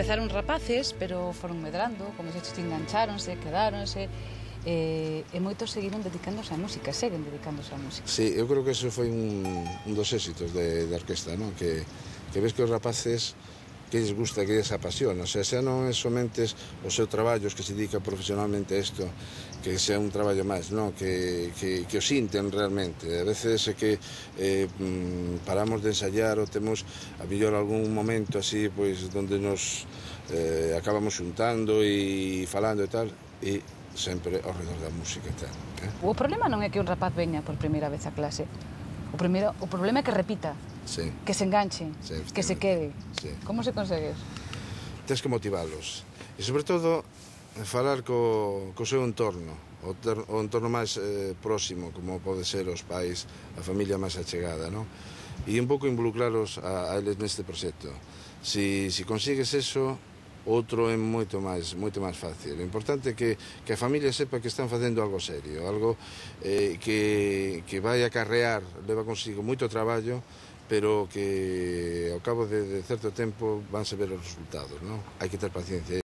Empezaron rapaces, pero foron medrando, como se engancháronse, quedáronse, e moitos seguiron dedicándose á música, seguen dedicándose á música. Sí, eu creo que eso foi un dos éxitos da orquesta, non? Que ves que os rapaces que lles gusta, que lles apasiona, o sea, xa non é somente o seu traballo, os que se dedica profesionalmente a isto, que sea un traballo máis, non? Que o sinten realmente. A veces é que paramos de ensayar ou temos a mellor algún momento así, pois, donde nos acabamos xuntando e falando e tal, e sempre ao redor da música e tal. O problema non é que un rapaz veña por primeira vez a clase. O problema é que repita, sí, que se enganche, sí, que se quede. Sí. Como se consegue? Tens que motivalos. E, sobre todo, falar co seu entorno, o entorno máis próximo, como pode ser os pais, a familia máis achegada, non? E un pouco involucraros a eles neste proxecto. Si consigues eso, outro é moito máis fácil. O importante é que a familia sepa que están facendo algo serio, algo que vai acarrear, leva consigo moito traballo, pero que ao cabo de certo tempo vanse ver os resultados, non? Hai que ter paciencia.